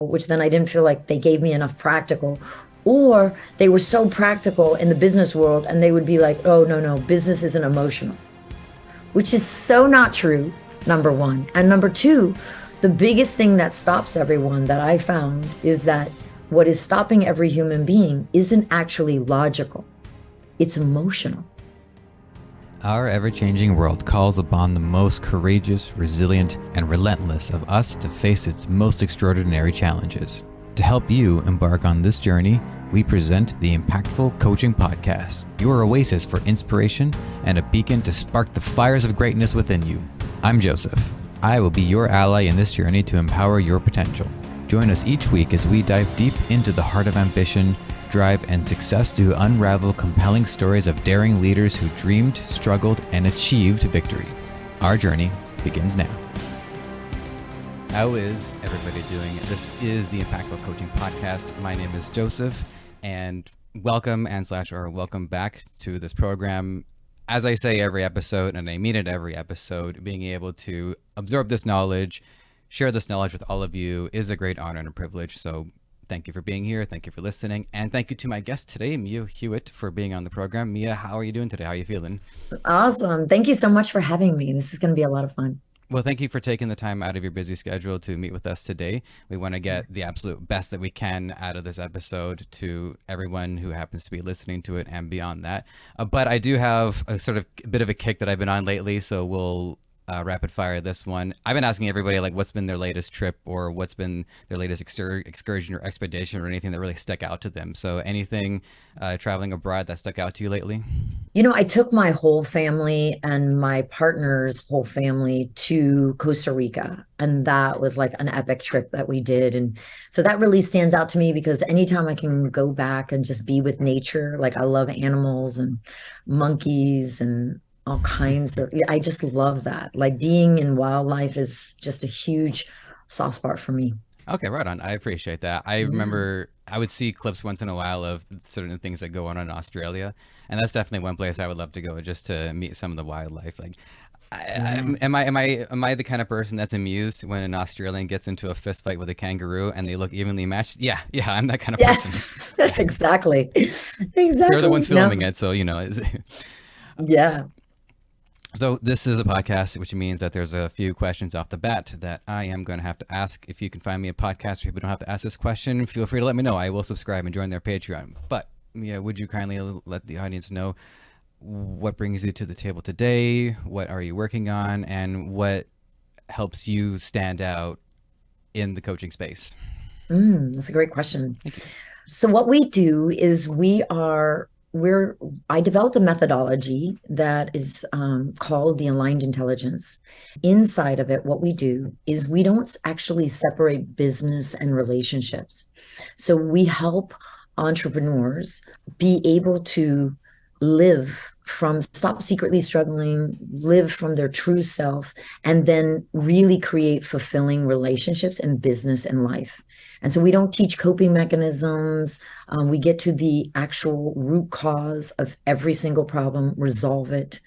which then I didn't feel like they gave me enough practical, or they were so practical in the business world and they would be like, oh, no, no, business isn't emotional, which is so not true, number one. And number two, the biggest thing that stops everyone that I found is that what is stopping every human being isn't actually logical, it's emotional. Our ever-changing world calls upon the most courageous, resilient, and relentless of us to face its most extraordinary challenges. To help you embark on this journey, we present the Impactful Coaching Podcast, your oasis for inspiration and a beacon to spark the fires of greatness within you. I'm Joseph. I will be your ally in this journey to empower your potential. Join us each week as we dive deep into the heart of ambition, drive, and success to unravel compelling stories of daring leaders who dreamed, struggled, and achieved victory. Our journey begins now. How is everybody doing? This is the Impactful Coaching Podcast. My name is Joseph, and welcome welcome back to this program. As I say every episode, and I mean it every episode, being able to absorb this knowledge, share this knowledge with all of you is a great honor and a privilege. So thank you for being here. Thank you for listening. And thank you to my guest today, Mia Hewett, for being on the program. Mia, how are you doing today? How are you feeling? Awesome. Thank you so much for having me. This is going to be a lot of fun. Well, thank you for taking the time out of your busy schedule to meet with us today. We want to get the absolute best that we can out of this episode to everyone who happens to be listening to it and beyond that. But I do have a sort of bit of a kick that I've been on lately, so we'll rapid fire this one. I've been asking everybody like what's been their latest trip or what's been their latest excursion or expedition or anything that really stuck out to them. So anything traveling abroad that stuck out to you lately? You know, I took my whole family and my partner's whole family to Costa Rica, and that was like an epic trip that we did. And so that really stands out to me because anytime I can go back and just be with nature, like I love animals and monkeys and all kinds of, I just love that. Like being in wildlife is just a huge soft spot for me. Okay, right on. I appreciate that. I Yeah. remember I would see clips once in a while of certain things that go on in Australia, and that's definitely one place I would love to go just to meet some of the wildlife. Like, Yeah. am I the kind of person that's amused when an Australian gets into a fist fight with a kangaroo and they look evenly matched? Yeah, I'm that kind of person. Yes, Yeah, exactly. they're the Exactly. ones No. filming it, so you know. Yeah. So this is a podcast, which means that there's a few questions off the bat that I am going to have to ask. If you can find me a podcast where people don't have to ask this question, feel free to let me know. I will subscribe and join their Patreon. But yeah, would you kindly let the audience know what brings you to the table today? What are you working on? And what helps you stand out in the coaching space? That's a great question. Thank you. So what we do is we're I developed a methodology that is called the aligned intelligence. Inside of it, what we do is we don't actually separate business and relationships. So we help entrepreneurs be able to stop secretly struggling, live from their true self, and then really create fulfilling relationships in business and life. And so we don't teach coping mechanisms. We get to the actual root cause of every single problem, resolve it.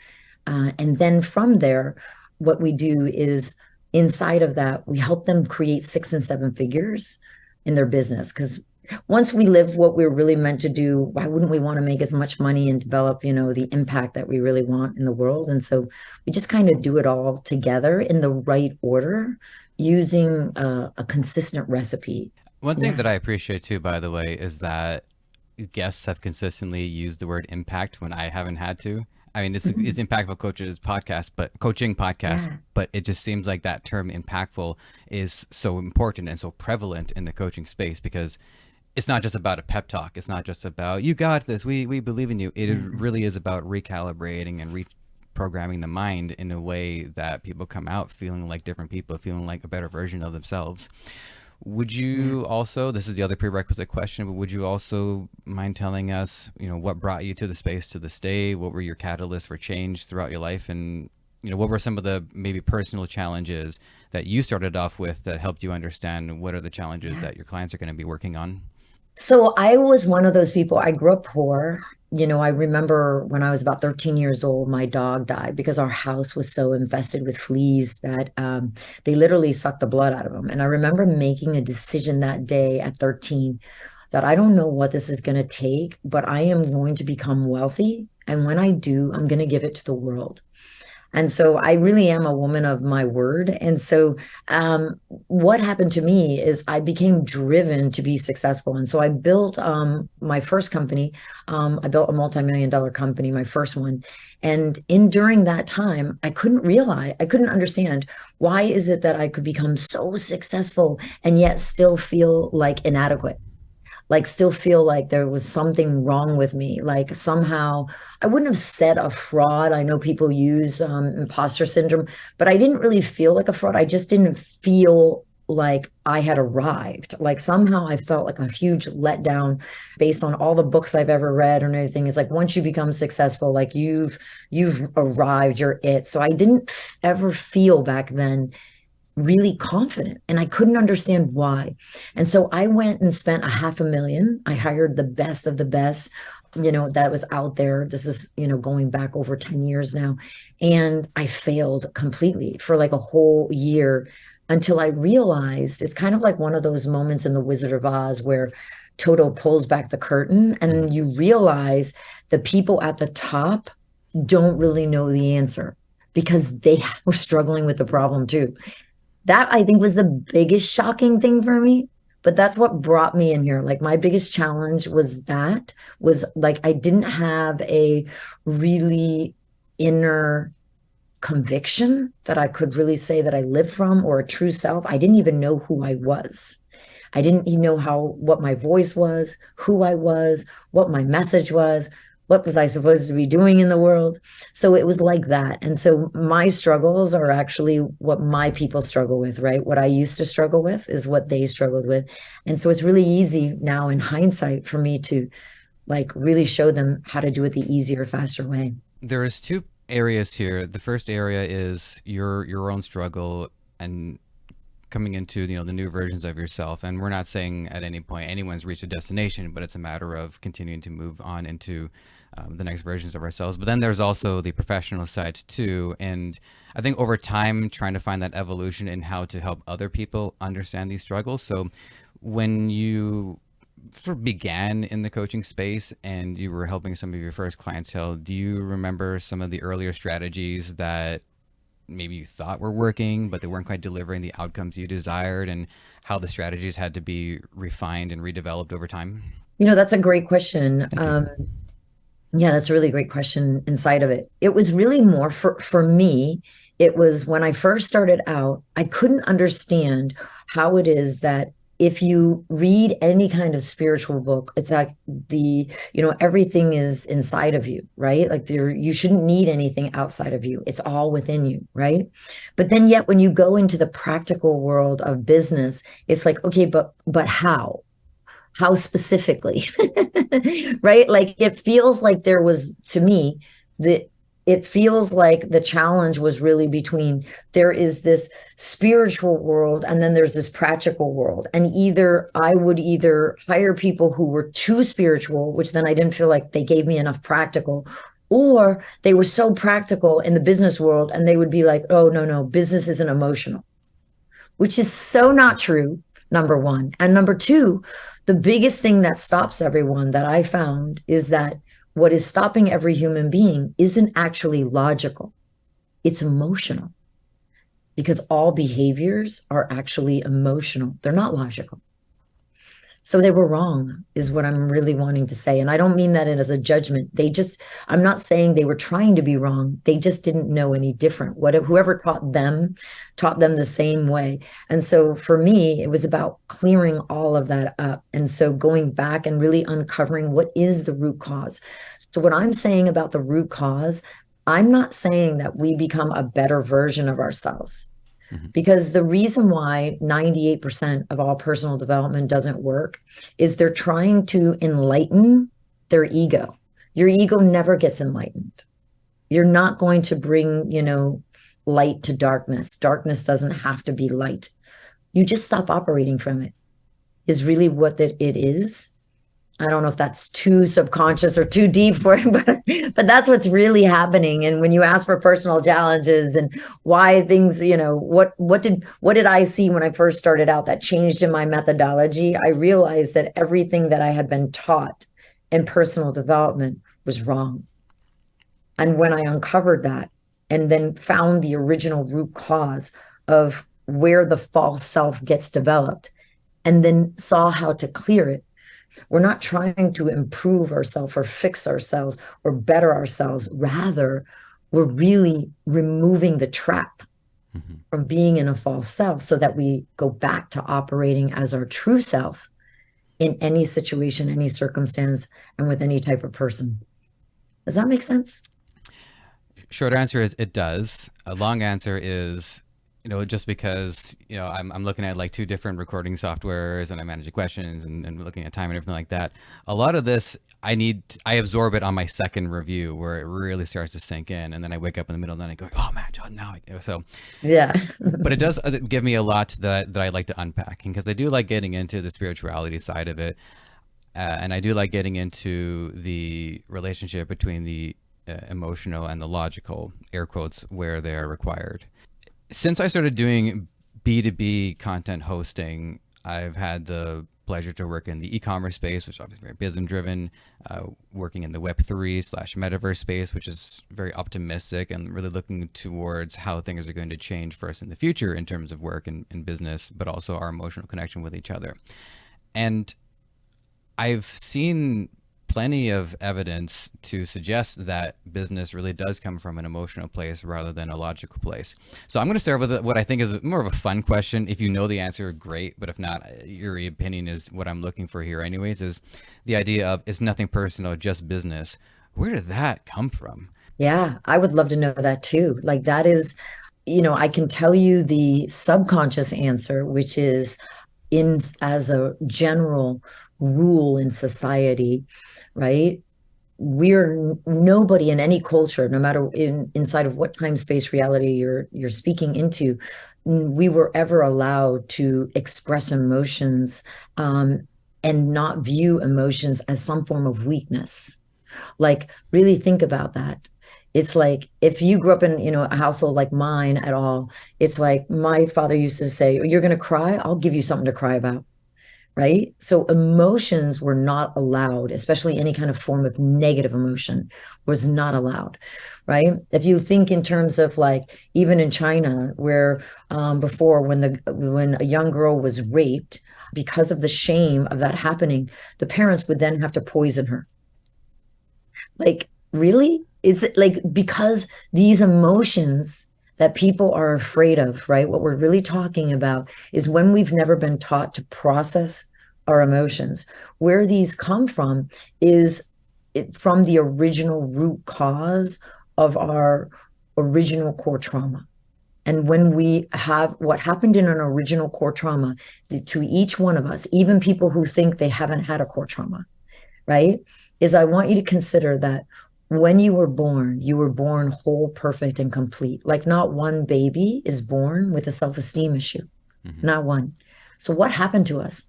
And then from there, what we do is inside of that, we help them create 6 and 7 figures in their business. Because once we live what we're really meant to do, why wouldn't we want to make as much money and develop, the impact that we really want in the world? And so we just kind of do it all together in the right order using a consistent recipe. One thing Yeah. that I appreciate too, by the way, is that guests have consistently used the word impact when I haven't had to. I mean, it's Impactful Coaches podcast, but coaching podcast, Yeah. but it just seems like that term impactful is so important and so prevalent in the coaching space because it's not just about a pep talk. It's not just about, you got this, we believe in you. It really is about recalibrating and reprogramming the mind in a way that people come out feeling like different people, feeling like a better version of themselves. Would Yeah. you also, this is the other prerequisite question, but would you also mind telling us, what brought you to the space to this day? What were your catalysts for change throughout your life? And, what were some of the maybe personal challenges that you started off with that helped you understand what are the challenges Yeah. that your clients are going to be working on? So I was one of those people. I grew up poor, I remember when I was about 13 years old, my dog died because our house was so infested with fleas that they literally sucked the blood out of them. And I remember making a decision that day at 13 that I don't know what this is going to take, but I am going to become wealthy. And when I do, I'm going to give it to the world. And so I really am a woman of my word. And so what happened to me is I became driven to be successful. And so I built my first company. I built a multi-million-dollar company, my first one. And in during that time, I couldn't understand why is it that I could become so successful and yet still feel like inadequate, like still feel like there was something wrong with me. Like somehow I wouldn't have said a fraud. I know people use imposter syndrome, but I didn't really feel like a fraud. I just didn't feel like I had arrived. Like somehow I felt like a huge letdown based on all the books I've ever read and everything. It's like once you become successful, like you've arrived, you're it. So I didn't ever feel back then really confident and I couldn't understand why. And so I went and spent a half a million. I hired the best of the best, that was out there. This is, going back over 10 years now. And I failed completely for like a whole year until I realized it's kind of like one of those moments in The Wizard of Oz where Toto pulls back the curtain and you realize the people at the top don't really know the answer because they were struggling with the problem too. That I think was the biggest shocking thing for me. But that's what brought me in here. Like my biggest challenge was like I didn't have a really inner conviction that I could really say that I lived from or a true self. I didn't even know who I was. I didn't even know what my voice was, who I was, what my message was, what was I supposed to be doing in the world. So it was like that. And so my struggles are actually what my people struggle with, right? What I used to struggle with is what they struggled with. And so it's really easy now in hindsight for me to like really show them how to do it the easier, faster way. There is two areas here. The first area is your own struggle and coming into the new versions of yourself. And we're not saying at any point anyone's reached a destination, but it's a matter of continuing to move on into the next versions of ourselves. But then there's also the professional side too. And I think over time, trying to find that evolution in how to help other people understand these struggles. So when you sort of began in the coaching space and you were helping some of your first clientele, do you remember some of the earlier strategies that maybe you thought were working, but they weren't quite delivering the outcomes you desired, and how the strategies had to be refined and redeveloped over time? That's a great question. Thank you. Yeah, that's a really great question inside of it. It was really more for me, it was when I first started out, I couldn't understand how it is that if you read any kind of spiritual book, it's like everything is inside of you, right? Like you shouldn't need anything outside of you. It's all within you, right? But then yet when you go into the practical world of business, it's like, okay, but how? How specifically? Right? Like it feels like there was, to me, the it feels like the challenge was really between there is this spiritual world and then there's this practical world. And either I would either hire people who were too spiritual, which then I didn't feel like they gave me enough practical, or they were so practical in the business world and they would be like, oh, no, no, business isn't emotional, which is so not true, number one. And number two, the biggest thing that stops everyone that I found is that what is stopping every human being isn't actually logical, it's emotional, because all behaviors are actually emotional. They're not logical. So they were wrong, is what I'm really wanting to say. And I don't mean that as a judgment. I'm not saying they were trying to be wrong. They just didn't know any different. Whoever taught them the same way. And so for me, it was about clearing all of that up. And so going back and really uncovering what is the root cause. So what I'm saying about the root cause, I'm not saying that we become a better version of ourselves. Mm-hmm. Because the reason why 98% of all personal development doesn't work is they're trying to enlighten their ego. Your ego never gets enlightened. You're not going to bring, light to darkness. Darkness doesn't have to be light. You just stop operating from it, is really what it is. I don't know if that's too subconscious or too deep for it, but that's what's really happening. And when you ask for personal challenges and why things, what did I see when I first started out that changed in my methodology? I realized that everything that I had been taught in personal development was wrong. And when I uncovered that and then found the original root cause of where the false self gets developed, and then saw how to clear it, we're not trying to improve ourselves or fix ourselves or better ourselves. Rather, we're really removing the trap Mhm. from being in a false self so that we go back to operating as our true self in any situation, any circumstance, and with any type of person. Does that make sense? Short answer is it does. A long answer is, just because, I'm looking at like two different recording softwares and I manage the questions and looking at time and everything like that. A lot of this, I absorb it on my second review where it really starts to sink in. And then I wake up in the middle of the night going, oh man, John, now so, Yeah. but it does give me a lot that I like to unpack because I do like getting into the spirituality side of it. And I do like getting into the relationship between the emotional and the logical, air quotes, where they're required. Since I started doing B2B content hosting, I've had the pleasure to work in the e-commerce space, which is obviously very business driven, working in the Web3/metaverse space, which is very optimistic and really looking towards how things are going to change for us in the future in terms of work and business, but also our emotional connection with each other. And I've seen plenty of evidence to suggest that business really does come from an emotional place rather than a logical place. So I'm going to start with what I think is more of a fun question. If you know the answer, great. But if not, your opinion is what I'm looking for here anyways, is the idea of it's nothing personal, just business. Where did that come from? Yeah, I would love to know that too. Like that is, I can tell you the subconscious answer, which is in as a general rule in society, right? We're nobody in any culture, no matter inside of what time space reality you're speaking into, we were ever allowed to express emotions, and not view emotions as some form of weakness. Like, really think about that. It's like if you grew up in, a household like mine at all, it's like my father used to say, "You're going to cry? I'll give you something to cry about." Right? So emotions were not allowed, especially any kind of form of negative emotion was not allowed, right? If you think in terms of like even in China, where before when a young girl was raped, because of the shame of that happening, the parents would then have to poison her. Like, really? Is it like because these emotions that people are afraid of, right? What we're really talking about is when we've never been taught to process our emotions. Where these come from is from the original root cause of our original core trauma. And when we have what happened in an original core trauma to each one of us, even people who think they haven't had a core trauma, right? Is I want you to consider that when you were born whole, perfect, and complete. Like not one baby is born with a self-esteem issue, Mm-hmm. not one. So what happened to us?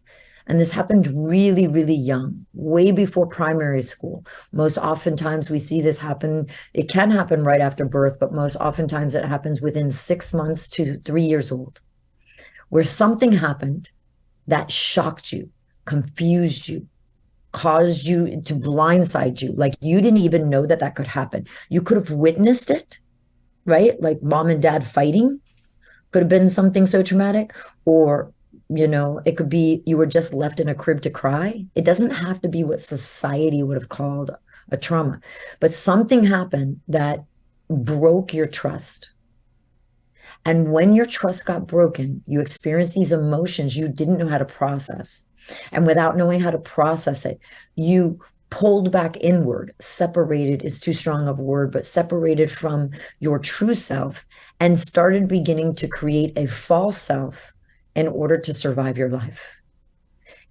And this happened really, really young, way before primary school. Most oftentimes we see this happen. It can happen right after birth, but most oftentimes it happens within 6 months to 3 years old, where something happened that shocked you, confused you, caused you to blindside you. Like you didn't even know that that could happen. You could have witnessed it, right? Like mom and dad fighting could have been something so traumatic, or, it could be you were just left in a crib to cry. It doesn't have to be what society would have called a trauma, but something happened that broke your trust. And when your trust got broken, you experienced these emotions you didn't know how to process. And without knowing how to process it, you pulled back inward. Separated is too strong of a word, but separated from your true self and started beginning to create a false self in order to survive your life.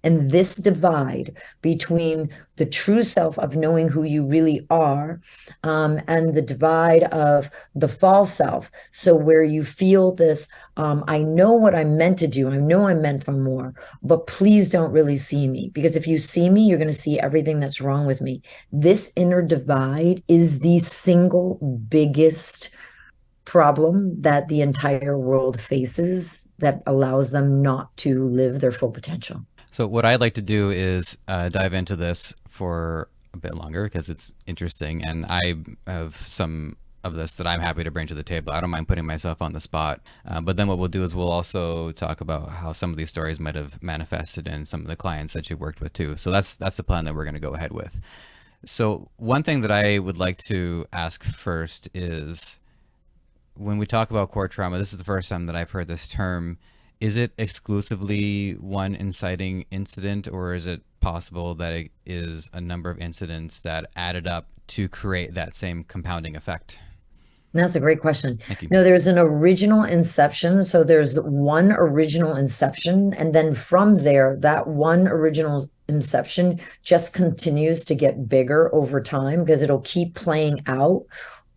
And this divide between the true self of knowing who you really are, and the divide of the false self. So, where you feel this, I know what I'm meant to do, I know I'm meant for more, but please don't really see me. Because if you see me, you're going to see everything that's wrong with me. This inner divide is the single biggest problem that the entire world faces that allows them not to live their full potential. So what I'd like to do is dive into this for a bit longer because it's interesting, and I have some of this that I'm happy to bring to the table. I don't mind putting myself on the spot, but then what we'll do is we'll also talk about how some of these stories might have manifested in some of the clients that you've worked with too. So that's the plan that we're going to go ahead with. So one thing that I would like to ask first is, when we talk about core trauma, this is the first time that I've heard this term. Is it exclusively one inciting incident, or is it possible that it is a number of incidents that added up to create that same compounding effect? That's a great question. Thank you. No, there's an original inception. So there's one original inception. And then from there, that one original inception just continues to get bigger over time because it'll keep playing out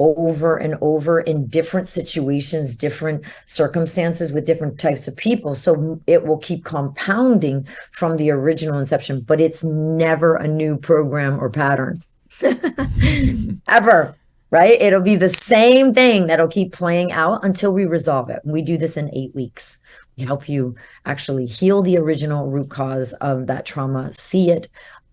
over and over in different situations, different circumstances with different types of people. So it will keep compounding from the original inception, but it's never a new program or pattern ever. Right? It'll be the same thing that'll keep playing out until we resolve it. We do this in 8 weeks. We help you actually heal the original root cause of that trauma, see it,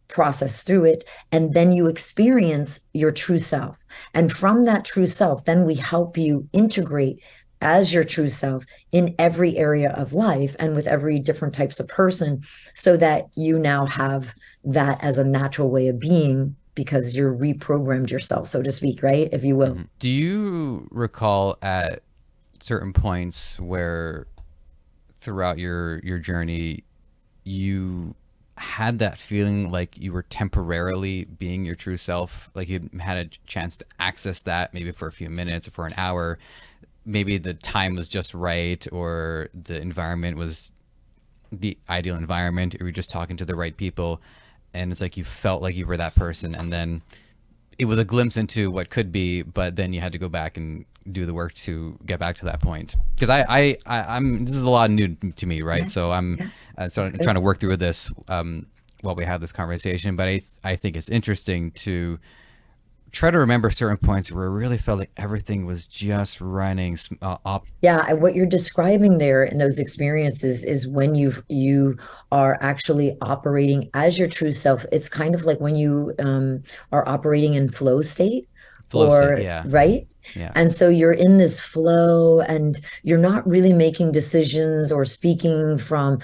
process through it, and then you experience your true self. And from that true self, then we help you integrate as your true self in every area of life and with every different types of person, so that you now have that as a natural way of being, because you're reprogrammed yourself, so to speak, right? If you will. Do you recall at certain points where throughout your journey you had that feeling like you were temporarily being your true self, like you had a chance to access that maybe for a few minutes or for an hour, maybe the time was just right, or the environment was the ideal environment, or you're just talking to the right people, and it's like you felt like you were that person, and then it was a glimpse into what could be, but then you had to go back and do the work to get back to that point? Because I'm this is a lot new to me, right? Yeah. So I'm trying to work through this while we have this conversation, but I think it's interesting to try to remember certain points where it really felt like everything was just running up. Yeah, and what you're describing there in those experiences is when you are actually operating as your true self. It's kind of like when you are operating in flow state, Flow state, or yeah. right? Yeah. And so you're in this flow and you're not really making decisions or speaking from,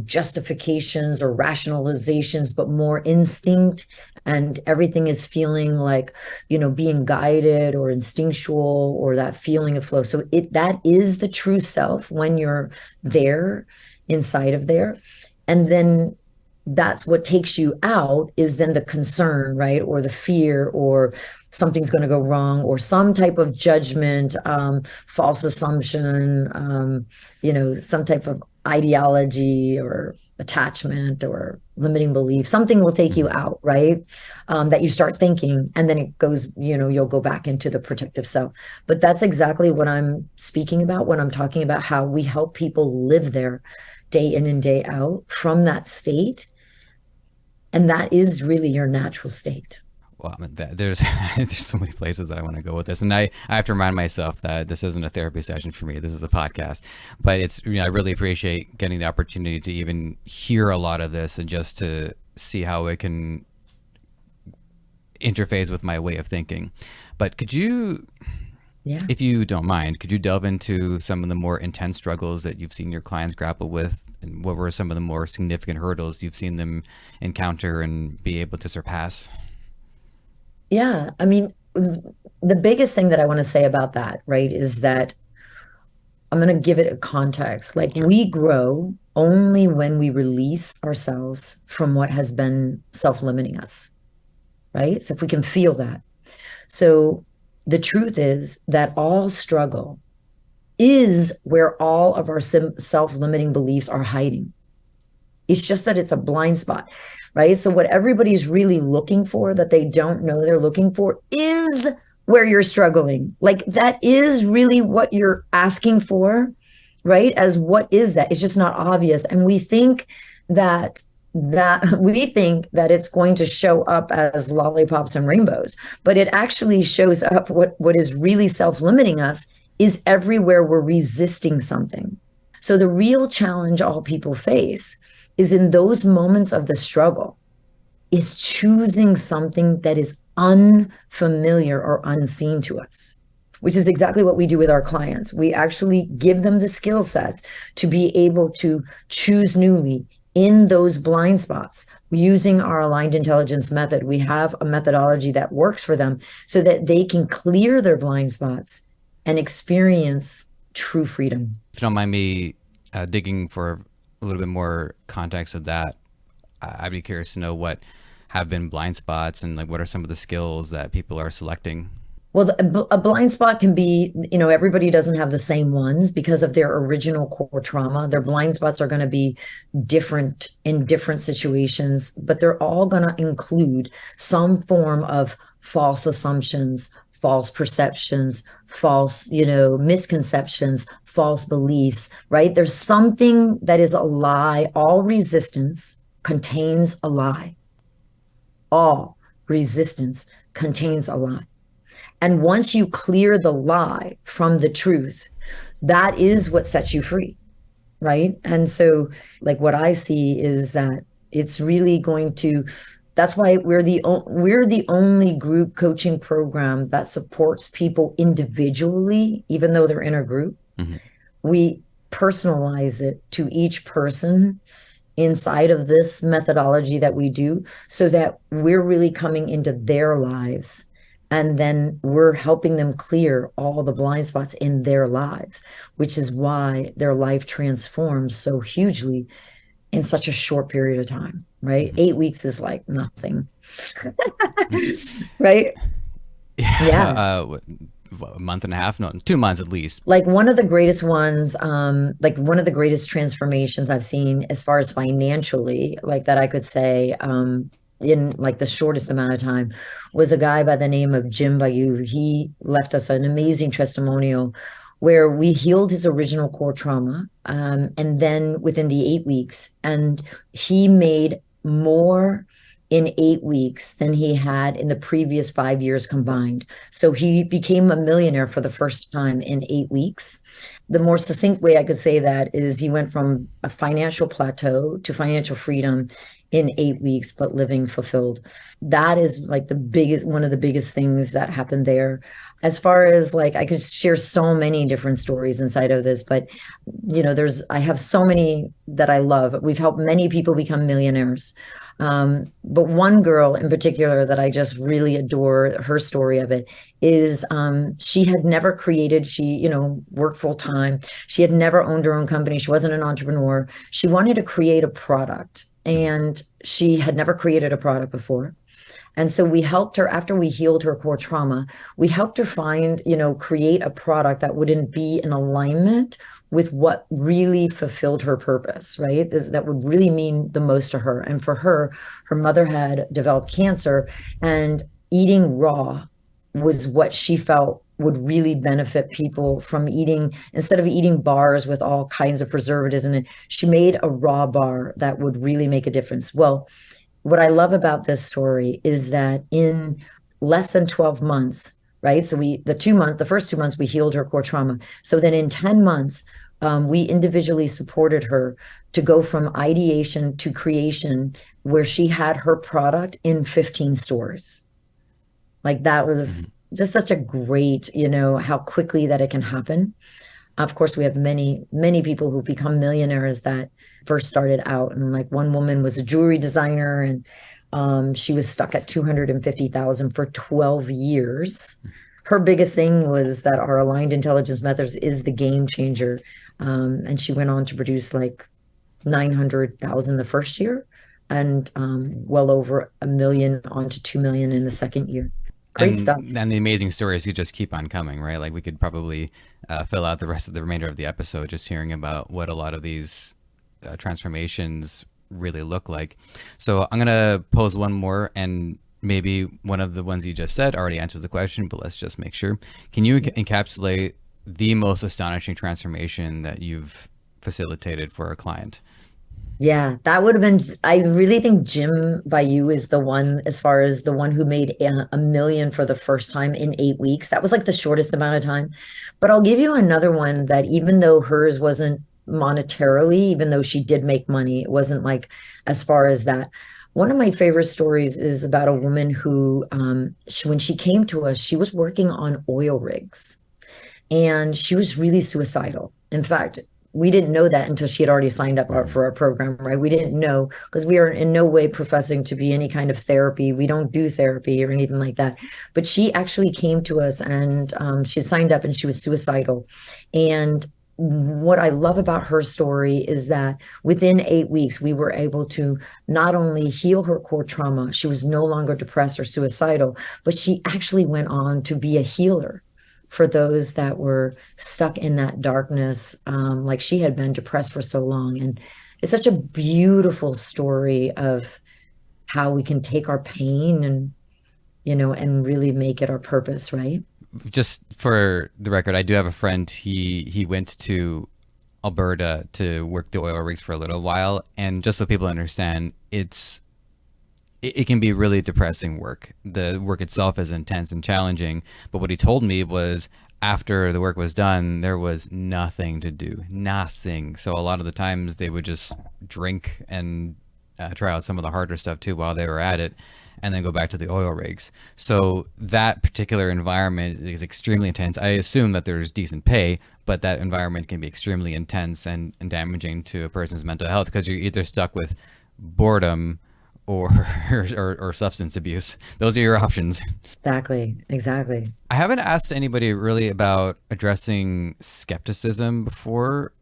justifications or rationalizations, but more instinct. And everything is feeling like, being guided or instinctual, or that feeling of flow. So that is the true self when you're there, inside of there. And then that's what takes you out, is then the concern, right? Or the fear, or something's going to go wrong, or some type of judgment, false assumption, some type of ideology or attachment or limiting belief. Something will take you out, right? That you start thinking, and then it goes, you'll go back into the protective self. But that's exactly what I'm speaking about when I'm talking about how we help people live there day in and day out from that state. And that is really your natural state. Well, I mean, there's so many places that I want to go with this, and I have to remind myself that this isn't a therapy session for me. This is a podcast, but it's I really appreciate getting the opportunity to even hear a lot of this and just to see how it can interface with my way of thinking. But could you, if you don't mind, could you delve into some of the more intense struggles that you've seen your clients grapple with, and what were some of the more significant hurdles you've seen them encounter and be able to surpass? Yeah, I mean, the biggest thing that I want to say about that, right, is that I'm going to give it a context. Like, Sure. we grow only when we release ourselves from what has been self-limiting us, right? So if we can feel that. So the truth is that all struggle is where all of our self-limiting beliefs are hiding. It's just that it's a blind spot, right? So what everybody's really looking for that they don't know they're looking for is where you're struggling. Like that is really what you're asking for, right? As what is that? It's just not obvious. And that we think that it's going to show up as lollipops and rainbows, but it actually shows up what is really self-limiting us is everywhere we're resisting something. So the real challenge all people face is in those moments of the struggle is choosing something that is unfamiliar or unseen to us, which is exactly what we do with our clients. We actually give them the skill sets to be able to choose newly in those blind spots using our aligned intelligence method. We have a methodology that works for them so that they can clear their blind spots and experience true freedom. If you don't mind me digging for a little bit more context of that, I'd be curious to know what have been blind spots and like what are some of the skills that people are selecting. Well, a blind spot can be, everybody doesn't have the same ones because of their original core trauma. Their blind spots are going to be different in different situations, but they're all going to include some form of false assumptions, false perceptions, false, misconceptions, false beliefs, right? There's something that is a lie. All resistance contains a lie. All resistance contains a lie. And once you clear the lie from the truth, that is what sets you free, right? And so, like, what I see is that it's really going to, that's why we're the only group coaching program that supports people individually, even though they're in a group. Mm-hmm. We personalize it to each person inside of this methodology that we do so that we're really coming into their lives and then we're helping them clear all the blind spots in their lives, which is why their life transforms so hugely in such a short period of time, right? Mm-hmm. 8 weeks is like nothing. Right? Yeah. A month and a half, no, 2 months at least. Like one of the greatest ones, like one of the greatest transformations I've seen as far as financially, like that I could say, in like the shortest amount of time was a guy by the name of Jim Bayou. He left us an amazing testimonial where we healed his original core trauma. And then within the 8 weeks, and he made more in 8 weeks than he had in the previous 5 years combined. So he became a millionaire for the first time in 8 weeks. The more succinct way I could say that is he went from a financial plateau to financial freedom in 8 weeks, but living fulfilled. That is like one of the biggest things that happened there. As far as like, I could share so many different stories inside of this, but I have so many that I love. We've helped many people become millionaires. But one girl in particular that I just really adore her story of it is she had never created, she, worked full time. She had never owned her own company. She wasn't an entrepreneur. She wanted to create a product and she had never created a product before. And so we helped her after we healed her core trauma. We helped her create a product that wouldn't be in alignment with what really fulfilled her purpose, right? That would really mean the most to her. And for her, her mother had developed cancer, and eating raw was what she felt would really benefit people from eating, instead of eating bars with all kinds of preservatives in it, she made a raw bar that would really make a difference. Well, what I love about this story is that in less than 12 months, right? So the first 2 months, we healed her core trauma. So then in 10 months, we individually supported her to go from ideation to creation, where she had her product in 15 stores. Like that was just such a great, how quickly that it can happen. Of course, we have many, many people who become millionaires that first started out. And like one woman was a jewelry designer, and she was stuck at 250,000 for 12 years. Her biggest thing was that our aligned intelligence methods is the game changer. And she went on to produce like 900,000 the first year, and well over 1 million onto 2 million in the second year. Great stuff. And the amazing stories could just keep on coming, right? Like we could probably fill out the remainder of the episode just hearing about what a lot of these transformations really look like. So I'm going to pose one more, and maybe one of the ones you just said already answers the question, but let's just make sure. Can you encapsulate the most astonishing transformation that you've facilitated for a client? Yeah, that would have been. I really think Jim by you is the one, as far as the one who made a million for the first time in 8 weeks. That was like the shortest amount of time. But I'll give you another one that even though hers wasn't monetarily, even though she did make money, it wasn't like as far as that. One of my favorite stories is about a woman who, when she came to us, she was working on oil rigs and she was really suicidal. In fact, we didn't know that until she had already signed up for our program, right? We didn't know because we are in no way professing to be any kind of therapy. We don't do therapy or anything like that. But she actually came to us and she signed up and she was suicidal. And what I love about her story is that within 8 weeks, we were able to not only heal her core trauma, she was no longer depressed or suicidal, but she actually went on to be a healer for those that were stuck in that darkness, like she had been depressed for so long. And it's such a beautiful story of how we can take our pain and, and really make it our purpose, right? Just for the record, I do have a friend. He went to Alberta to work the oil rigs for a little while, and just so people understand, it can be really depressing work. The work itself is intense and challenging, but what he told me was after the work was done, there was nothing to do, nothing. So a lot of the times they would just drink and try out some of the harder stuff too while they were at it, and then go back to the oil rigs. So that particular environment is extremely intense. I assume that there's decent pay, but that environment can be extremely intense and damaging to a person's mental health because you're either stuck with boredom or, or substance abuse. Those are your options. Exactly. I haven't asked anybody really about addressing skepticism before,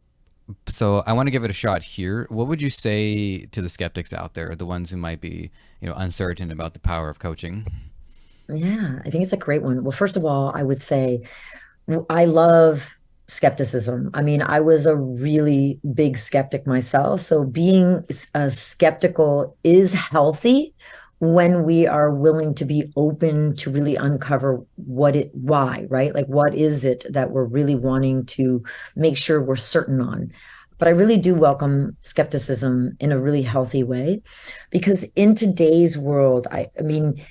so I want to give it a shot here. What would you say to the skeptics out there, the ones who might be, uncertain about the power of coaching? Yeah, I think it's a great one. Well, first of all, I would say I love skepticism. I mean, I was a really big skeptic myself. So being skeptical is healthy when we are willing to be open to really uncover why, right? Like, what is it that we're really wanting to make sure we're certain on? But I really do welcome skepticism in a really healthy way because in today's world, I mean,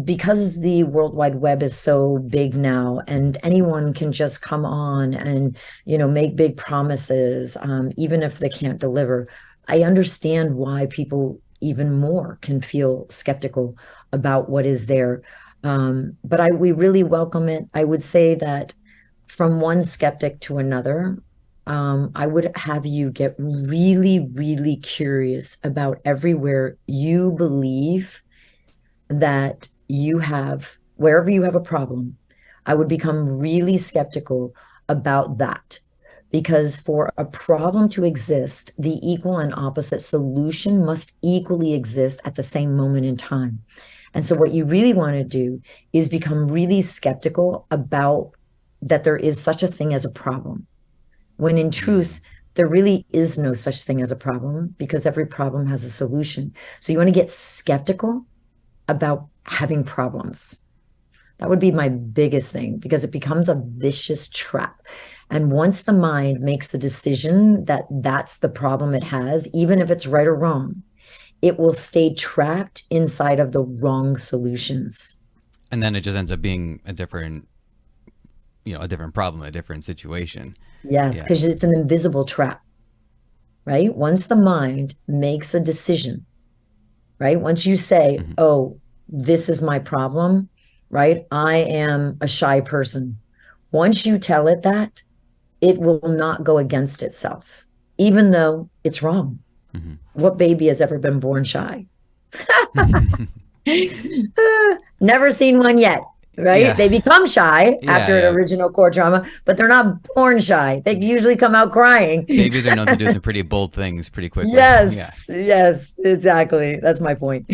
because the World Wide Web is so big now and anyone can just come on and make big promises, even if they can't deliver. I understand why people even more can feel skeptical about what is there. But we really welcome it. I would say that from one skeptic to another, I would have you get really, really curious about everywhere you believe that you have, wherever you have a problem, I would become really skeptical about that. Because for a problem to exist, the equal and opposite solution must equally exist at the same moment in time. And so, what you really want to do is become really skeptical about that there is such a thing as a problem, when in truth, there really is no such thing as a problem because every problem has a solution. So, you want to get skeptical about having problems. That would be my biggest thing because it becomes a vicious trap. And once the mind makes a decision that that's the problem it has, even if it's right or wrong, it will stay trapped inside of the wrong solutions. And then it just ends up being a different problem, a different situation. Yes, Yeah. because it's an invisible trap, right? Once the mind makes a decision, right? Once you say, Mm-hmm. oh, this is my problem, right? I am a shy person. Once you tell it that, it will not go against itself, even though it's wrong. Mm-hmm. What baby has ever been born shy? Never seen one yet, right? Yeah. They become shy Yeah. after an Yeah. original core trauma, but they're not born shy. They usually come out crying. Babies are known to do some pretty bold things pretty quickly. Yeah. Yes, exactly. That's my point.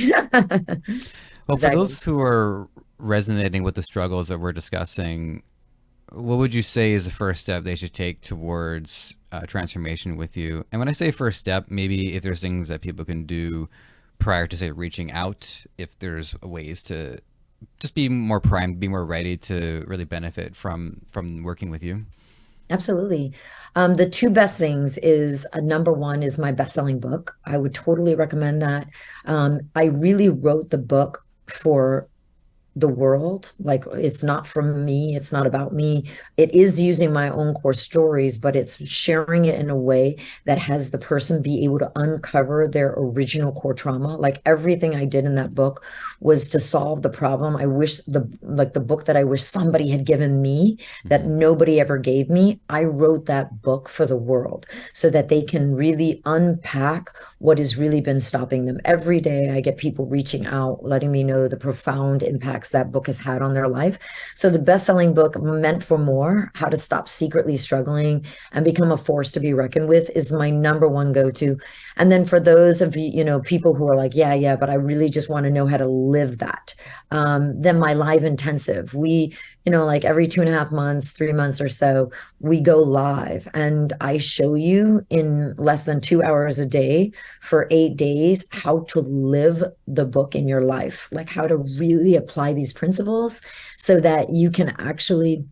Well, for Exactly. those who are resonating with the struggles that we're discussing, what would you say is the first step they should take towards transformation with you. And when I say first step, maybe if there's things that people can do prior to, say, reaching out, if there's ways to just be more primed, be more ready to really benefit from working with you. Absolutely. The two best things is number one is my best-selling book. I would totally recommend that. I really wrote the book for the world. Like it's not from me, it's not about me. It is using my own core stories, but it's sharing it in a way that has the person be able to uncover their original core trauma. Like everything I did in that book was to solve the problem. I wish the book that I wish somebody had given me that Mm-hmm. nobody ever gave me. I wrote that book for the world so that they can really unpack what has really been stopping them. Every day I get people reaching out, letting me know the profound impacts that book has had on their life. So the best-selling book, Meant for More, How to Stop Secretly Struggling and Become a Force to be Reckoned with, is my number one go-to. And then for those of you, people who are like, yeah, but I really just want to know how to live that. Then my live intensive, we, like every 2.5 months, 3 months or so, we go live and I show you in less than 2 hours a day for 8 days how to live the book in your life, like how to really apply these principles so that you can actually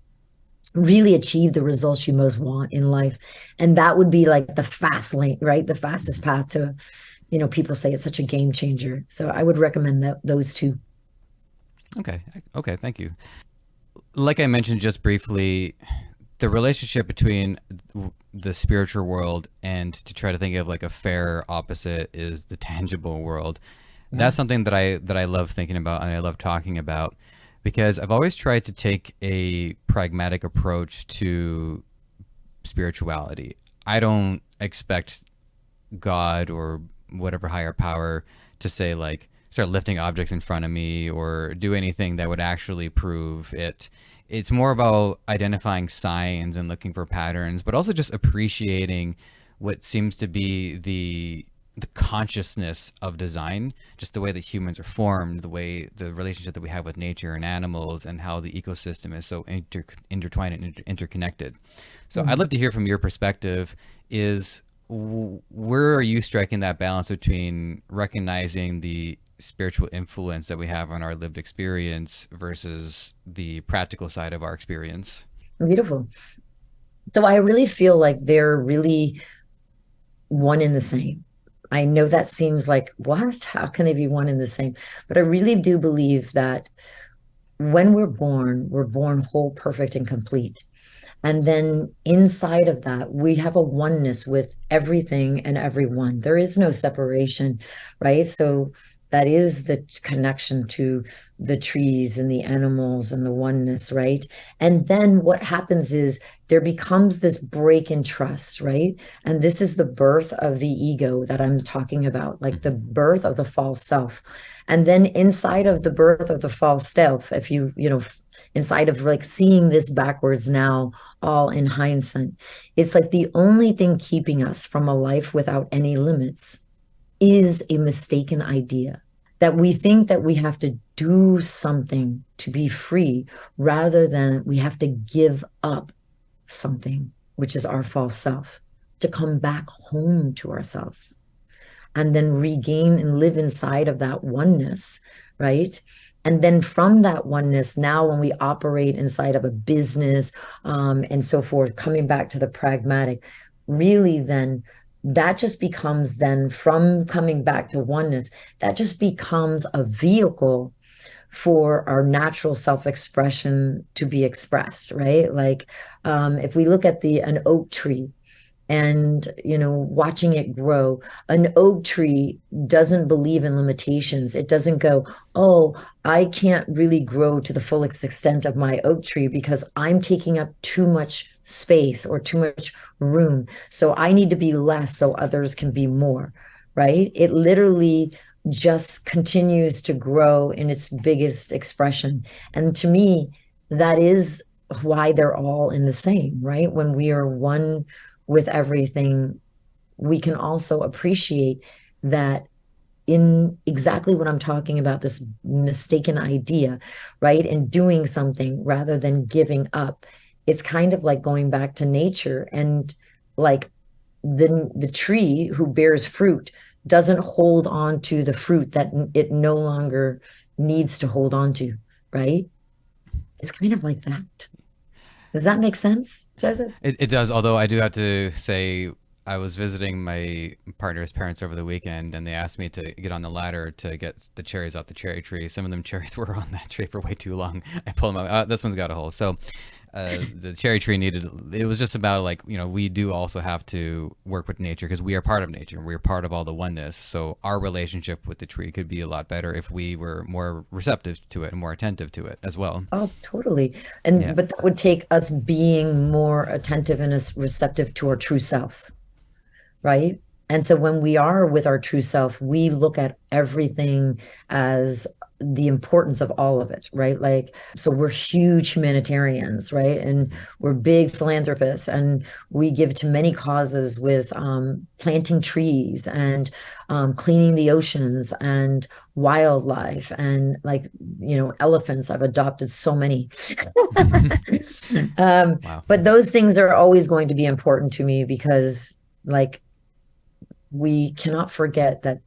really achieve the results you most want in life. And that would be like the fast lane, right? The fastest path to, people say it's such a game changer. So I would recommend those two. Okay. Okay. Thank you. Like I mentioned just briefly, the relationship between the spiritual world and, to try to think of like a fair opposite, is the tangible world. Yeah. That's something that I love thinking about and I love talking about, because I've always tried to take a pragmatic approach to spirituality. I don't expect God or whatever higher power to, say, like, start lifting objects in front of me or do anything that would actually prove it. It's more about identifying signs and looking for patterns, but also just appreciating what seems to be the consciousness of design, just the way that humans are formed, the way the relationship that we have with nature and animals, and how the ecosystem is so intertwined and interconnected. So I'd Mhm. love to hear from your perspective, is where are you striking that balance between recognizing the spiritual influence that we have on our lived experience versus the practical side of our experience? Beautiful. So I really feel like they're really one in the same. I know that seems like, what? How can they be one in the same? But I really do believe that when we're born whole, perfect, and complete. And then inside of that, we have a oneness with everything and everyone. There is no separation, right? So that is the connection to the trees and the animals and the oneness, right? And then what happens is there becomes this break in trust, right? And this is the birth of the ego that I'm talking about, like the Mm-hmm. birth of the false self. And then inside of the birth of the false self, if inside of like seeing this backwards now, all in hindsight, it's like the only thing keeping us from a life without any limits is a mistaken idea that we think that we have to do something to be free rather than we have to give up something, which is our false self, to come back home to ourselves and then regain and live inside of that oneness, right? And then from that oneness, now when we operate inside of a business and so forth, coming back to the pragmatic, really then that just becomes then from coming back to oneness, that just becomes a vehicle for our natural self-expression to be expressed, right? Like if we look at the an oak tree, and watching it grow, an oak tree doesn't believe in limitations. It doesn't go, oh, I can't really grow to the fullest extent of my oak tree because I'm taking up too much space or too much room, so I need to be less so others can be more, right? It literally just continues to grow in its biggest expression. And to me, that is why they're all in the same, right? When we are one with everything, we can also appreciate that in exactly what I'm talking about, this mistaken idea, right? And doing something rather than giving up. It's kind of like going back to nature and like the tree who bears fruit doesn't hold on to the fruit that it no longer needs to hold on to, right? It's kind of like that. Does that make sense, Joseph? It does, although I do have to say I was visiting my partner's parents over the weekend, and they asked me to get on the ladder to get the cherries off the cherry tree. Some of them cherries were on that tree for way too long. I pulled them out. This one's got a hole. So the cherry tree needed. It was just about like we do also have to work with nature because we are part of nature. We are part of all the oneness. So our relationship with the tree could be a lot better if we were more receptive to it and more attentive to it as well. Oh, totally. Yeah. But that would take us being more attentive and receptive to our true self, right? And so when we are with our true self, we look at everything as the importance of all of it, right? Like, so we're huge humanitarians, right? And we're big philanthropists, and we give to many causes with planting trees and cleaning the oceans and wildlife and like, elephants. I've adopted so many. Wow. But those things are always going to be important to me because, like, we cannot forget that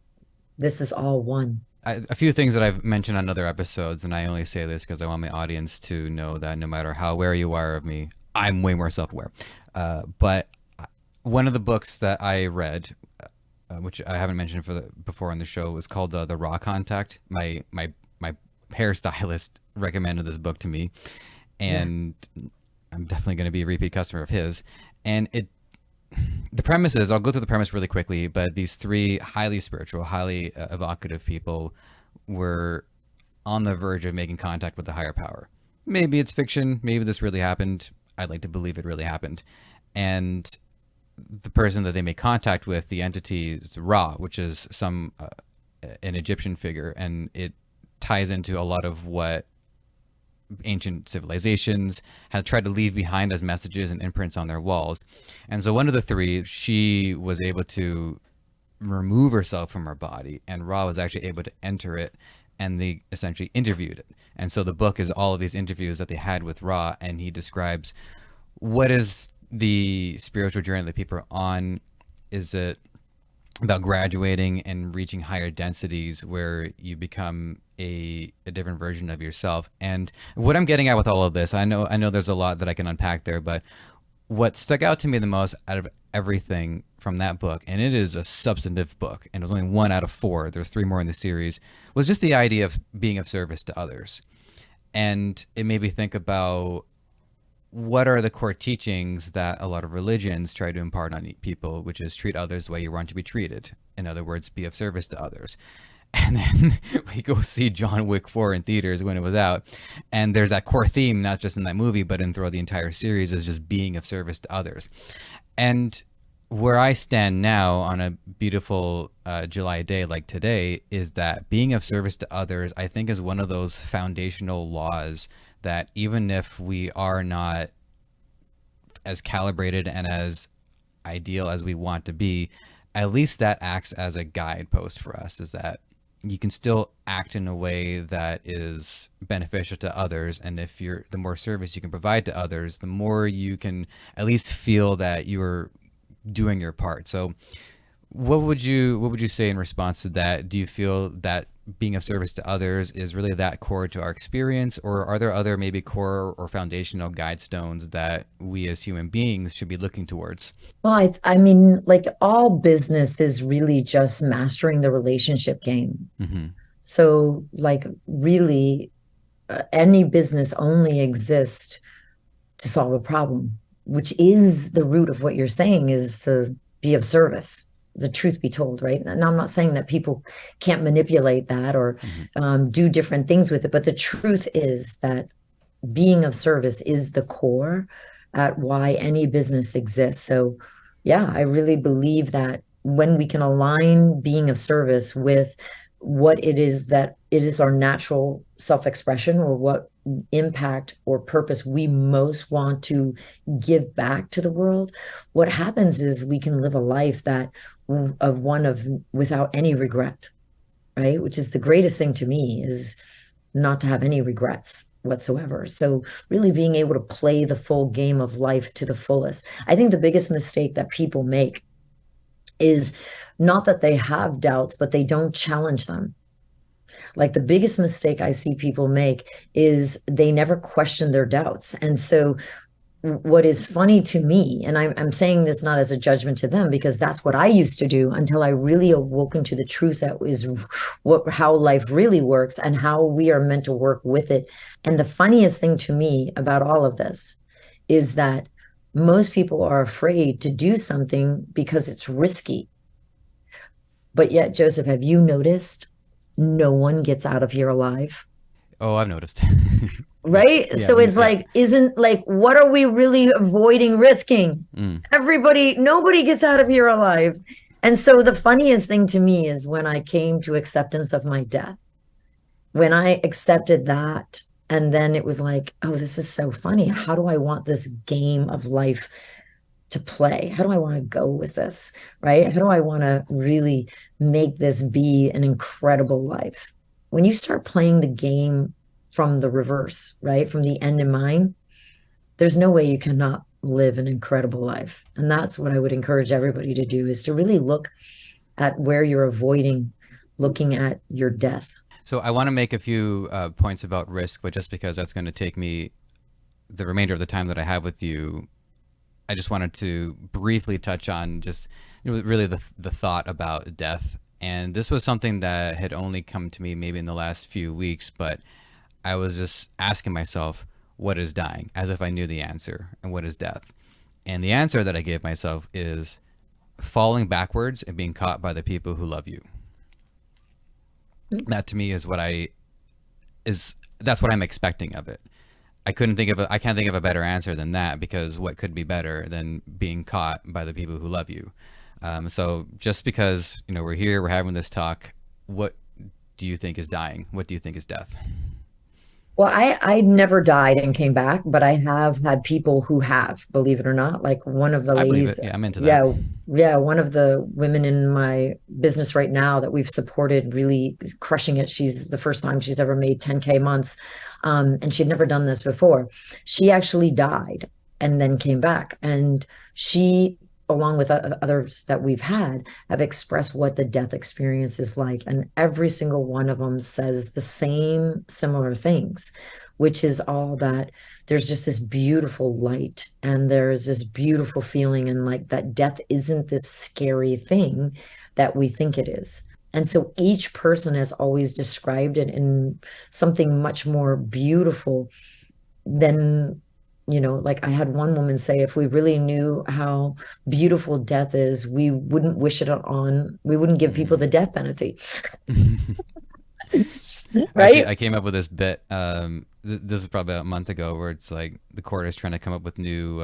this is all one. A few things that I've mentioned on other episodes, and I only say this because I want my audience to know that no matter how aware you are of me, I'm way more self-aware. But one of the books that I read, which I haven't mentioned before on the show, was called The Raw Contact. My hairstylist recommended this book to me, Yeah. and I'm definitely going to be a repeat customer of his. And the premise is, I'll go through the premise really quickly, but these three highly spiritual, highly evocative people were on the verge of making contact with the higher power. Maybe it's fiction. Maybe this really happened. I'd like to believe it really happened. And the person that they make contact with, the entity, is Ra, which is an Egyptian figure, and it ties into a lot of what ancient civilizations had tried to leave behind as messages and imprints on their walls. And so one of the three, she was able to remove herself from her body, and Ra was actually able to enter it, and they essentially interviewed it. And so the book is all of these interviews that they had with Ra, and he describes what is the spiritual journey that people are on. Is it about graduating and reaching higher densities where you become a different version of yourself? And what I'm getting at with all of this, I know there's a lot that I can unpack there, but what stuck out to me the most out of everything from that book, and it is a substantive book, and it was only 1 out of 4, there's 3 more in the series, was just the idea of being of service to others. And it made me think about what are the core teachings that a lot of religions try to impart on people, which is treat others the way you want to be treated. In other words, be of service to others. And then we go see John Wick 4 in theaters when it was out. And there's that core theme, not just in that movie, but in throughout the entire series, is just being of service to others. And where I stand now on a beautiful July day like today is that being of service to others, I think, is one of those foundational laws that even if we are not as calibrated and as ideal as we want to be, at least that acts as a guidepost for us, is that you can still act in a way that is beneficial to others. And if the more service you can provide to others, the more you can at least feel that you're doing your part. So what would you say in response to that? Do you feel that being of service to others is really that core to our experience, or are there other maybe core or foundational guide stones that we as human beings should be looking towards? Well, I mean, like, all business is really just mastering the relationship game. Mm-hmm. So, like, really, any business only exists to solve a problem, which is the root of what you're saying, is to be of service. The truth be told, right? And I'm not saying that people can't manipulate that or Mm-hmm. do different things with it, but the truth is that being of service is the core at why any business exists. So, yeah, I really believe that when we can align being of service with what it is that it is our natural self-expression, or what impact or purpose we most want to give back to the world, what happens is we can live a life that of without any regret, right? Which is the greatest thing to me, is not to have any regrets whatsoever. So really being able to play the full game of life to the fullest. I think the biggest mistake that people make is not that they have doubts, but they don't challenge them. Like the biggest mistake I see people make is they never question their doubts. And so what is funny to me, and I'm saying this not as a judgment to them, because that's what I used to do until I really awoken to the truth that is how life really works and how we are meant to work with it. And the funniest thing to me about all of this is that most people are afraid to do something because it's risky. But yet, Joseph, have you noticed no one gets out of here alive? Oh, I've noticed. Yeah, Right? yeah, So it's yeah. like, isn't like, what are we really avoiding risking? Mm. Everybody, nobody gets out of here alive. And so the funniest thing to me is when I came to acceptance of my death, when I accepted that, and then it was like, oh, this is so funny. How do I want this game of life to play? How do I want to go with this? Right? How do I want to really make this be an incredible life? When you start playing the game from the reverse, right? From the end in mind, there's no way you cannot live an incredible life. And that's what I would encourage everybody to do, is to really look at where you're avoiding looking at your death. So I want to make a few points about risk, but just because that's going to take me the remainder of the time that I have with you, I just wanted to briefly touch on just really the thought about death. And this was something that had only come to me maybe in the last few weeks, but I was just asking myself, what is dying? As if I knew the answer. And what is death? And the answer that I gave myself is falling backwards and being caught by the people who love you. That to me is that's what I'm expecting of it. I can't think of a better answer than that, because what could be better than being caught by the people who love you? So just because, we're here, we're having this talk, what do you think is dying? What do you think is death? Well, I never died and came back, but I have had people who have, believe it or not. Like one of the I believe it. ladies, Yeah, I'm into that. yeah, yeah, one of the women in my business right now that we've supported, really crushing it. She's the first time she's ever made 10K months. And she'd never done this before. She actually died and then came back. And she, along with others that we've had, have expressed what the death experience is like. And every single one of them says the same similar things, which is all that there's just this beautiful light and there's this beautiful feeling, and like that death isn't this scary thing that we think it is. And so each person has always described it in something much more beautiful than, like I had one woman say, if we really knew how beautiful death is, we wouldn't give people the death penalty. Actually, Right? I came up with this bit. This is probably about a month ago, where it's like the court is trying to come up with new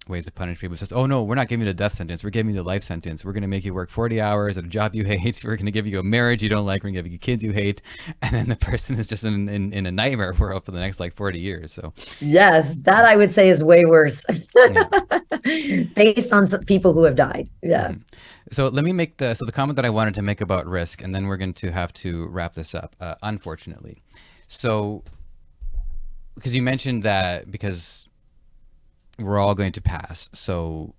ways to punish people. It says, "Oh no, we're not giving you the death sentence. We're giving you the life sentence. We're going to make you work 40 hours at a job you hate. We're going to give you a marriage you don't like. We're going to give you kids you hate." And then the person is just in a nightmare world for the next like 40 years. So, Yes, that I would say is way worse yeah. based on some people who have died. Yeah. Mhm. So let me make the comment that I wanted to make about risk, and then we're going to have to wrap this up. Unfortunately, so because you mentioned that because we're all going to pass, so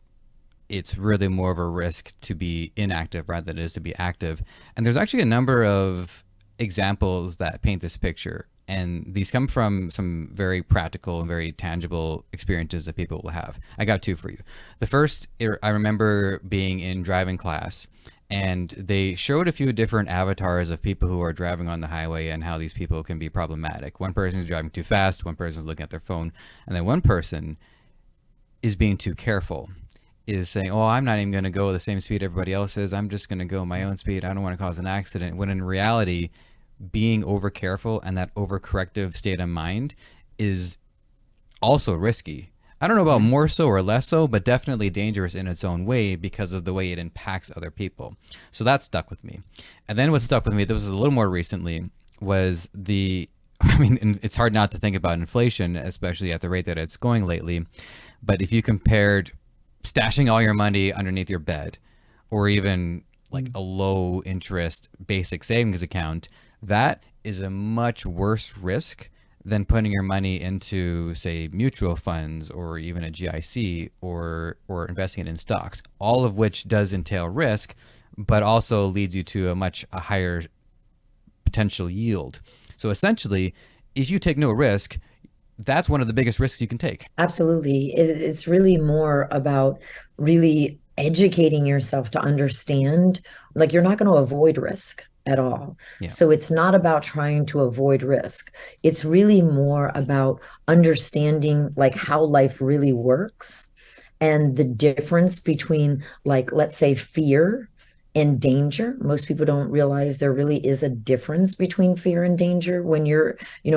it's really more of a risk to be inactive rather than it is to be active. And there's actually a number of examples that paint this picture. And these come from some very practical and very tangible experiences that people will have. I got two for you. The first, I remember being in driving class, and they showed a few different avatars of people who are driving on the highway and how these people can be problematic. One person is driving too fast, one person is looking at their phone, and then one person is being too careful, is saying, "Oh, I'm not even going to go the same speed everybody else is. I'm just going to go my own speed. I don't want to cause an accident." When in reality, being over careful and that overcorrective state of mind is also risky. I don't know about more so or less so, but definitely dangerous in its own way because of the way it impacts other people. So that stuck with me. And then what stuck with me, this was a little more recently, was I mean, it's hard not to think about inflation, especially at the rate that it's going lately. But if you compared stashing all your money underneath your bed, or even like a low interest basic savings account, that is a much worse risk than putting your money into, say, mutual funds or even a GIC or investing it in stocks, all of which does entail risk, but also leads you to a higher potential yield. So essentially, if you take no risk, that's one of the biggest risks you can take. Absolutely. It's really more about really educating yourself to understand, like, you're not going to avoid risk at all. Yeah. So it's not about trying to avoid risk. It's really more about understanding like how life really works and the difference between, like, let's say fear and danger. Most people don't realize there really is a difference between fear and danger. When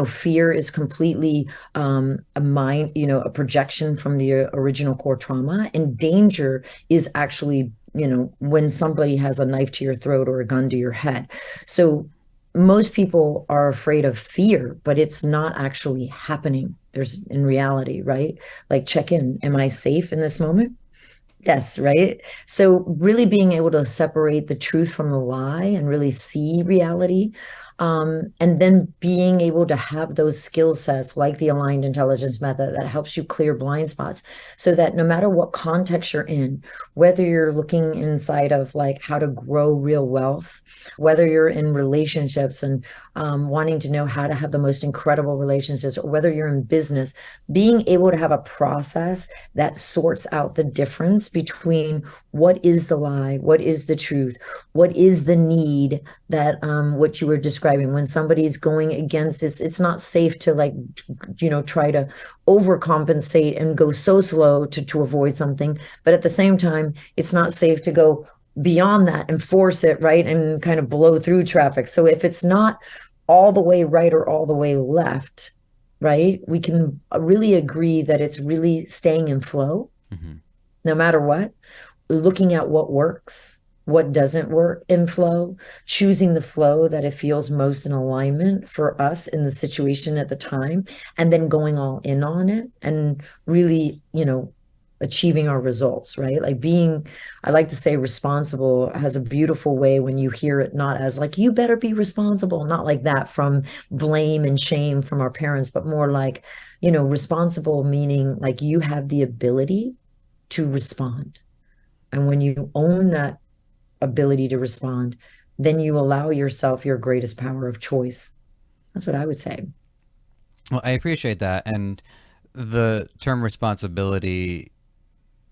fear is completely a mind, a projection from the original core trauma, and danger is actually, when somebody has a knife to your throat or a gun to your head. So most people are afraid of fear, but it's not actually happening. There's in reality, right? Like, check in. Am I safe in this moment? Yes, right. So really being able to separate the truth from the lie and really see reality. And then being able to have those skill sets like the aligned intelligence method that helps you clear blind spots so that no matter what context you're in, whether you're looking inside of like how to grow real wealth, whether you're in relationships and wanting to know how to have the most incredible relationships, or whether you're in business, being able to have a process that sorts out the difference between what is the lie, what is the truth, what is the need that what you were describing when somebody's going against this. It's not safe to like try to overcompensate and go so slow to avoid something, but at the same time it's not safe to go beyond that and force it, right, and kind of blow through traffic. So if it's not all the way right or all the way left, right, we can really agree that it's really staying in flow Mm-hmm. no matter what, looking at what works, what doesn't work in flow, choosing the flow that it feels most in alignment for us in the situation at the time, and then going all in on it and really, achieving our results, right? Like being, I like to say responsible has a beautiful way when you hear it, not as like, you better be responsible, not like that from blame and shame from our parents, but more like, responsible meaning like you have the ability to respond. And when you own that ability to respond, then you allow yourself your greatest power of choice. That's what I would say. Well, I appreciate that. And the term responsibility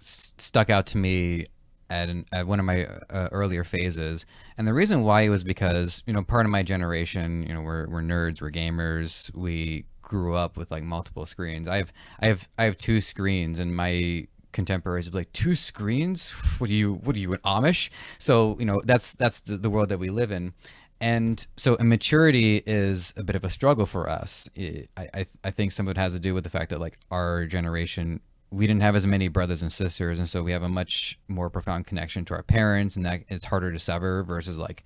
stuck out to me at one of my earlier phases, and the reason why was because part of my generation, we're nerds, we're gamers, we grew up with like multiple screens. I have two screens, and my contemporaries would be like, two screens? What are you an Amish? So that's the world that we live in. And so immaturity is a bit of a struggle for us. I think some of it has to do with the fact that like our generation, we didn't have as many brothers and sisters, and so we have a much more profound connection to our parents, and that it's harder to sever versus like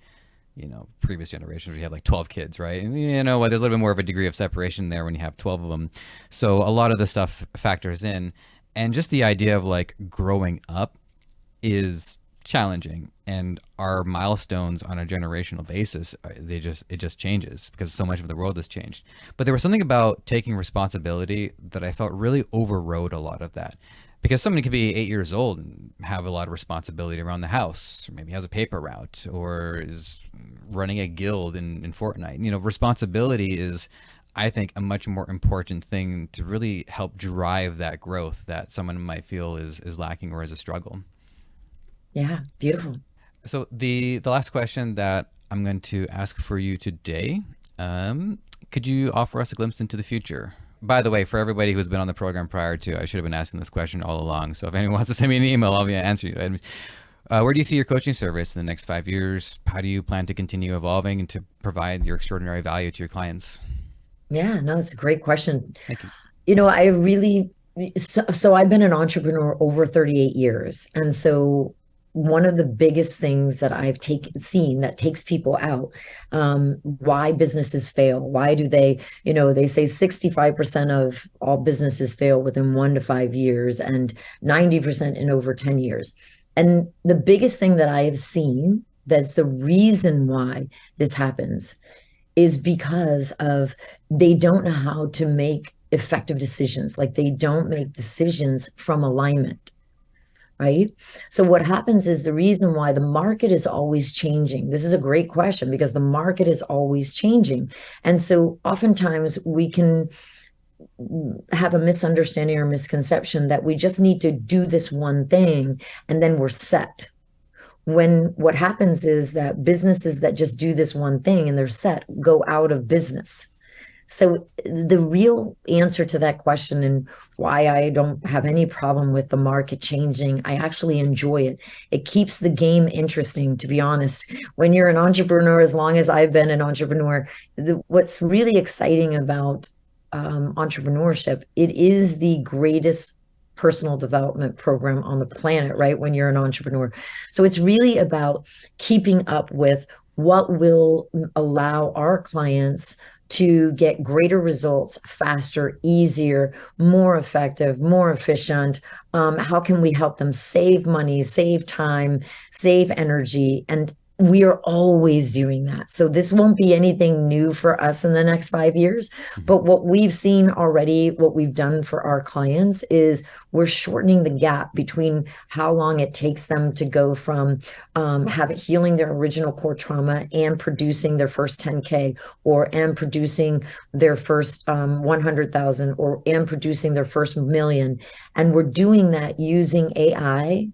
previous generations we have like 12 kids, right? And there's a little bit more of a degree of separation there when you have 12 of them. So a lot of the stuff factors in, and just the idea of like growing up is challenging, and our milestones on a generational basis, it just changes because so much of the world has changed. But there was something about taking responsibility that I felt really overrode a lot of that, because somebody could be 8 years old and have a lot of responsibility around the house, or maybe has a paper route, or is running a guild in Fortnite. Responsibility is, I think, a much more important thing to really help drive that growth that someone might feel is lacking or is a struggle. Yeah, beautiful. So the last question that I'm going to ask for you today, could you offer us a glimpse into the future? By the way, for everybody who's been on the program prior to, I should have been asking this question all along. So if anyone wants to send me an email, I'll be answer you. Where do you see your coaching service in the next 5 years? How do you plan to continue evolving and to provide your extraordinary value to your clients? Yeah, no, it's a great question. Thank you. I really, so I've been an entrepreneur over 38 years. And so one of the biggest things that I've seen that takes people out, why businesses fail. Why do they say 65% of all businesses fail within 1 to 5 years and 90% in over 10 years. And the biggest thing that I have seen that's the reason why this happens is because of they don't know how to make effective decisions. Like they don't make decisions from alignment, right? So what happens is the reason why the market is always changing. This is a great question because the market is always changing. And so oftentimes we can have a misunderstanding or misconception that we just need to do this one thing and then we're set. When what happens is that businesses that just do this one thing and they're set go out of business. So the real answer to that question and why I don't have any problem with the market changing, I actually enjoy it. It keeps the game interesting, to be honest. When you're an entrepreneur, as long as I've been an entrepreneur, what's really exciting about entrepreneurship, it is the greatest personal development program on the planet, right? When you're an entrepreneur. So it's really about keeping up with what will allow our clients to get greater results faster, easier, more effective, more efficient. How can we help them save money, save time, save energy? And we are always doing that. So this won't be anything new for us in the next 5 years. Mhm. But what we've seen already, what we've done for our clients is we're shortening the gap between how long it takes them to go from healing their original core trauma and producing their first 10K or and producing their first 100,000 or and producing their first million. And we're doing that using AI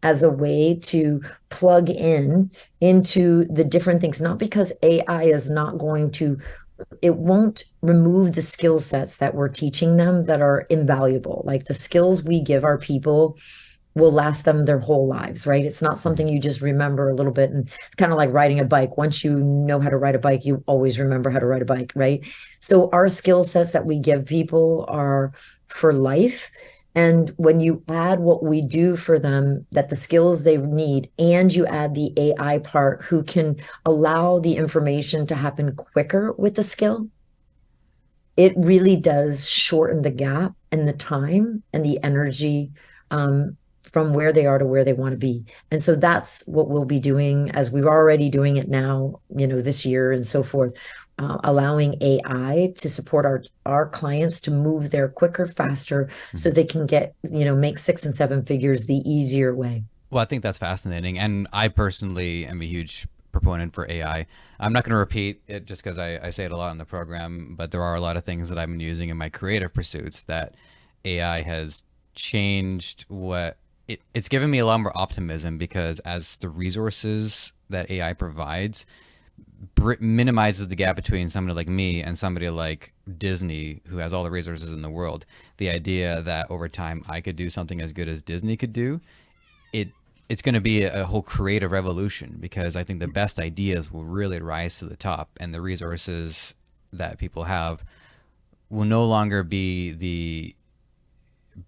as a way to plug in into the different things, not because AI is not going to, it won't remove the skill sets that we're teaching them that are invaluable. Like the skills we give our people will last them their whole lives, right? It's not something Mhm. you just remember a little bit. And it's kind of like riding a bike. Once you know how to ride a bike, you always remember how to ride a bike, right? So our skill sets that we give people are for life. And when you add what we do for them, that the skills they need, and you add the AI part who can allow the information to happen quicker with the skill, it really does shorten the gap and the time and the energy from where they are to where they want to be. And so that's what we'll be doing as we're already doing it now, this year and so forth, allowing AI to support our clients to move there quicker, faster, so Mhm. they can make 6 and 7 figures the easier way. Well, I think that's fascinating. And I personally am a huge proponent for AI. I'm not going to repeat it just because I say it a lot in the program, but there are a lot of things that I've been using in my creative pursuits that AI has changed it's given me a lot more optimism because as the resources that AI provides minimizes the gap between somebody like me and somebody like Disney, who has all the resources in the world. The idea that over time I could do something as good as Disney could do, it it's going to be a whole creative revolution because I think the best ideas will really rise to the top, and the resources that people have will no longer be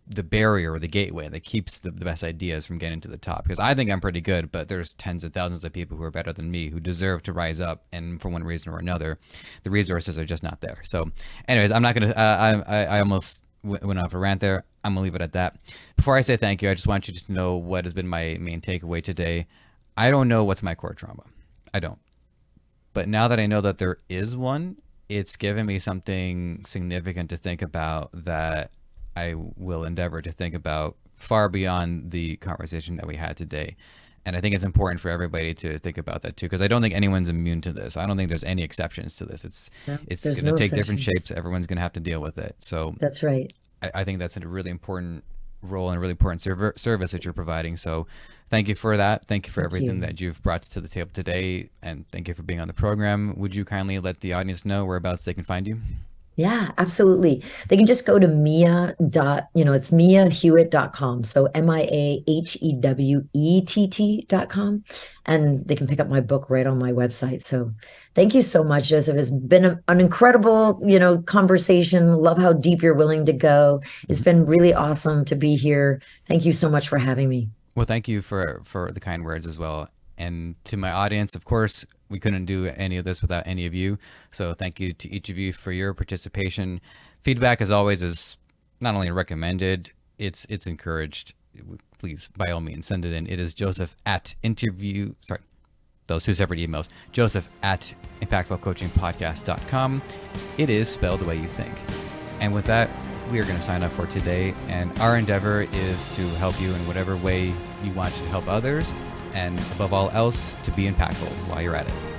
the barrier or the gateway that keeps the best ideas from getting to the top. Because I think I'm pretty good, but there's tens of thousands of people who are better than me who deserve to rise up, and for one reason or another, the resources are just not there. So, anyways, I'm not gonna. I almost went off a rant there. I'm gonna leave it at that. Before I say thank you, I just want you to know what has been my main takeaway today. I don't know what's my core trauma. I don't. But now that I know that there is one, it's given me something significant to think about that I will endeavor to think about far beyond the conversation that we had today. And I think it's important for everybody to think about that too, because I don't think anyone's immune to this. I don't think there's any exceptions to this. No, It's there's going to no take different exceptions. shapes. Everyone's going to have to deal with it. So That's right. I think that's a really important role and a really important service that you're providing. So thank you for that. Thank you for Thank everything you. that you've brought to the table today. And thank you for being on the program. Would you kindly let the audience know whereabouts they can find you? Yeah, absolutely. They can just go to it's miahewett.com. So miahewett.com. And they can pick up my book right on my website. So thank you so much, Joseph. It's been an incredible, conversation. Love how deep you're willing to go. It's Mhm. been really awesome to be here. Thank you so much for having me. Well, thank you for the kind words as well. And to my audience, of course, we couldn't do any of this without any of you. So thank you to each of you for your participation. Feedback, as always, is not only recommended, it's encouraged. Please, by all means, send it in. It is Joseph at interview. Sorry, those two separate emails. Joseph at impactfulcoachingpodcast.com. It is spelled the way you think. And with that, we are going to sign up for today. And our endeavor is to help you in whatever way you want to help others. And above all else, to be impactful while you're at it.